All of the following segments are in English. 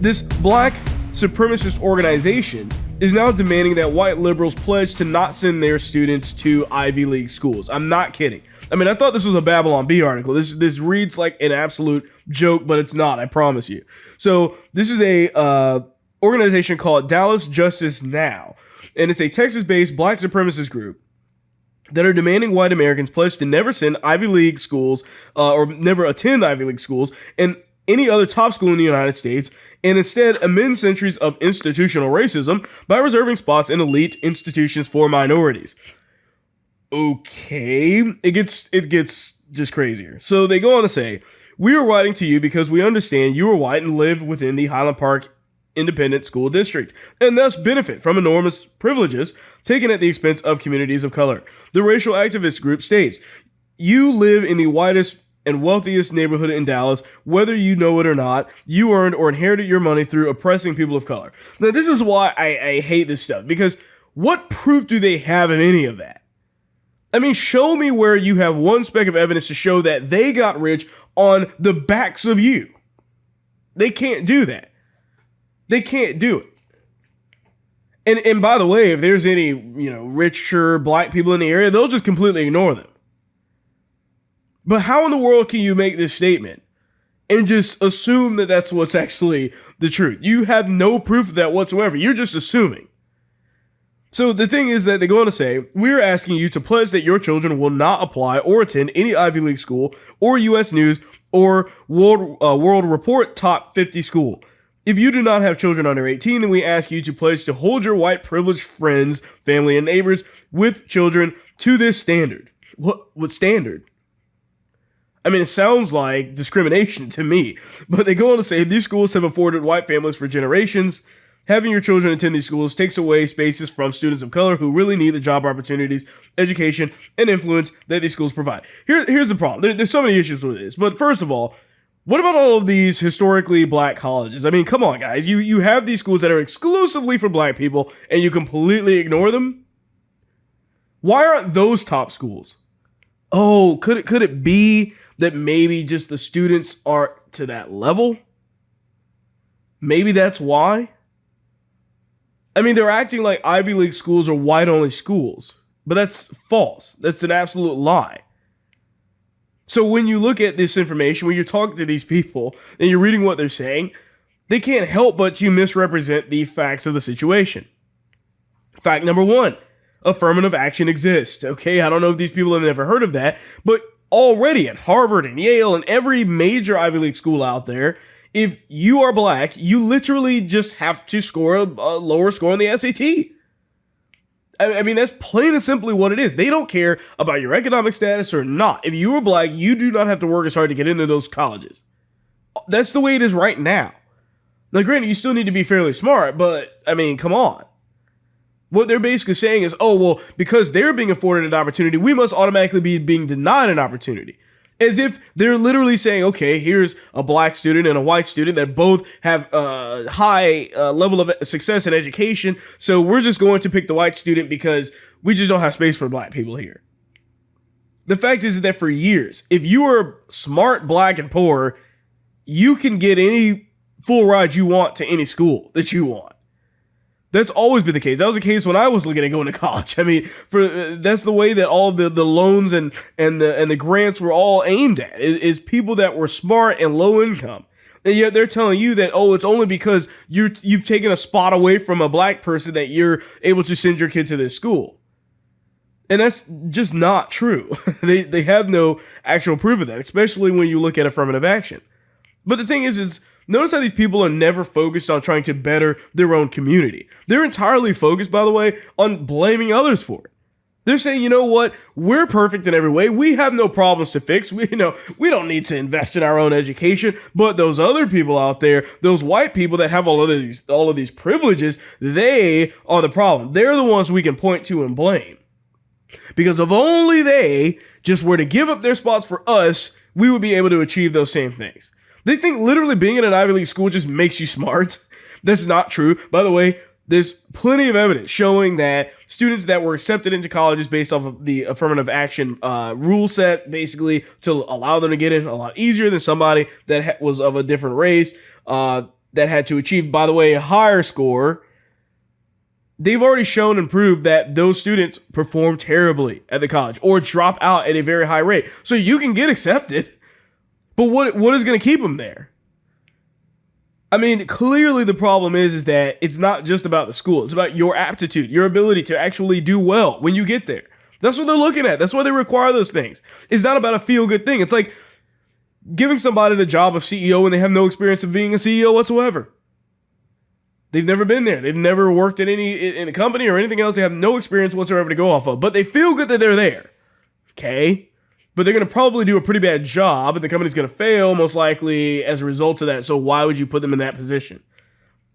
This black supremacist organization is now demanding that white liberals pledge to not send their students to Ivy League schools. I'm not kidding. I mean, I thought this was a Babylon Bee article. This reads like an absolute joke, but it's not, I promise you. So this is a organization called Dallas Justice Now, and it's a Texas-based black supremacist group that are demanding white Americans pledge to never send Ivy League schools or never attend Ivy League schools and any other top school in the United States, and instead amend centuries of institutional racism by reserving spots in elite institutions for minorities. Okay, it gets just crazier. So they go on to say, "We are writing to you because we understand you are white and live within the Highland Park Independent School District, and thus benefit from enormous privileges taken at the expense of communities of color." The racial activist group states, "You live in the whitest and wealthiest neighborhood in Dallas, whether you know it or not. You earned or inherited your money through oppressing people of color." Now, this is why I hate this stuff, because what proof do they have of any of that? I mean, show me where you have one speck of evidence to show that they got rich on the backs of you. They can't do that. They can't do it. And by the way, if there's any, richer black people in the area, they'll just completely ignore them. But how in the world can you make this statement and just assume that that's what's actually the truth? You have no proof of that whatsoever. You're just assuming. So the thing is that they go on to say, "We're asking you to pledge that your children will not apply or attend any Ivy League school or U.S. News or World Report Top 50 school. If you do not have children under 18, then we ask you to pledge to hold your white privileged friends, family, and neighbors with children to this standard." What standard? I mean, it sounds like discrimination to me, but they go on to say, "These schools have afforded white families for generations. Having your children attend these schools takes away spaces from students of color who really need the job opportunities, education, and influence that these schools provide." Here's the problem. There's so many issues with this, but first of all, what about all of these historically black colleges? I mean, come on, guys. You have these schools that are exclusively for black people, and you completely ignore them? Why aren't those top schools? Oh, could it be that maybe just the students aren't to that level? Maybe that's why? I mean, they're acting like Ivy League schools are white-only schools, but that's false. That's an absolute lie. So when you look at this information, when you're talking to these people and you're reading what they're saying, they can't help but to misrepresent the facts of the situation. Fact number one, affirmative action exists. Okay, I don't know if these people have never heard of that, but already at Harvard and Yale and every major Ivy League school out there, if you are black, you literally just have to score a lower score on the SAT. I mean, that's plain and simply what it is. They don't care about your economic status or not. If you are black, you do not have to work as hard to get into those colleges. That's the way it is right now. Now, granted, you still need to be fairly smart, but I mean, come on. What they're basically saying is, oh, well, because they're being afforded an opportunity, we must automatically be being denied an opportunity. As if they're literally saying, okay, here's a black student and a white student that both have a high level of success in education, so we're just going to pick the white student because we just don't have space for black people here. The fact is that for years, if you are smart, black, and poor, you can get any full ride you want to any school that you want. That's always been the case. That was the case when I was looking at going to college. I mean, that's the way that all the loans and the grants were all aimed at, is people that were smart and low income. And yet they're telling you that, oh, it's only because you've taken a spot away from a black person that you're able to send your kid to this school. And that's just not true. They have no actual proof of that, especially when you look at affirmative action. But the thing is, notice how these people are never focused on trying to better their own community. They're entirely focused, by the way, on blaming others for it. They're saying, you know what? We're perfect in every way. We have no problems to fix. We don't need to invest in our own education. But those other people out there, those white people that have all of these privileges, they are the problem. They're the ones we can point to and blame. Because if only they just were to give up their spots for us, we would be able to achieve those same things. They think literally being in an Ivy League school just makes you smart. That's not true. By the way, there's plenty of evidence showing that students that were accepted into colleges based off of the affirmative action rule set, basically to allow them to get in a lot easier than somebody that was of a different race, that had to achieve, by the way, a higher score, they've already shown and proved that those students perform terribly at the college or drop out at a very high rate. So you can get accepted, but what is going to keep them there? I mean, clearly the problem is that it's not just about the school. It's about your aptitude, your ability to actually do well when you get there. That's what they're looking at. That's why they require those things. It's not about a feel-good thing. It's like giving somebody the job of CEO when they have no experience of being a CEO whatsoever. They've never been there. They've never worked in a company or anything else. They have no experience whatsoever to go off of. But they feel good that they're there. Okay? But they're going to probably do a pretty bad job, and the company's going to fail most likely as a result of that. So why would you put them in that position?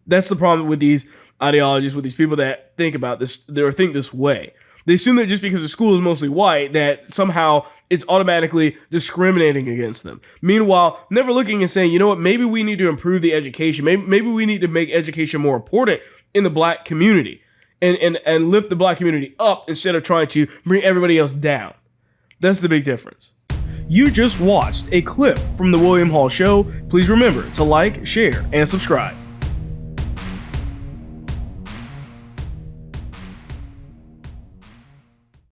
That's the problem with these ideologies, with these people that think about this, or think this way. They assume that just because the school is mostly white, that somehow it's automatically discriminating against them. Meanwhile, never looking and saying, you know what, maybe we need to improve the education. Maybe we need to make education more important in the black community and lift the black community up instead of trying to bring everybody else down. That's the big difference. You just watched a clip from The William Hall Show. Please remember to like, share, and subscribe.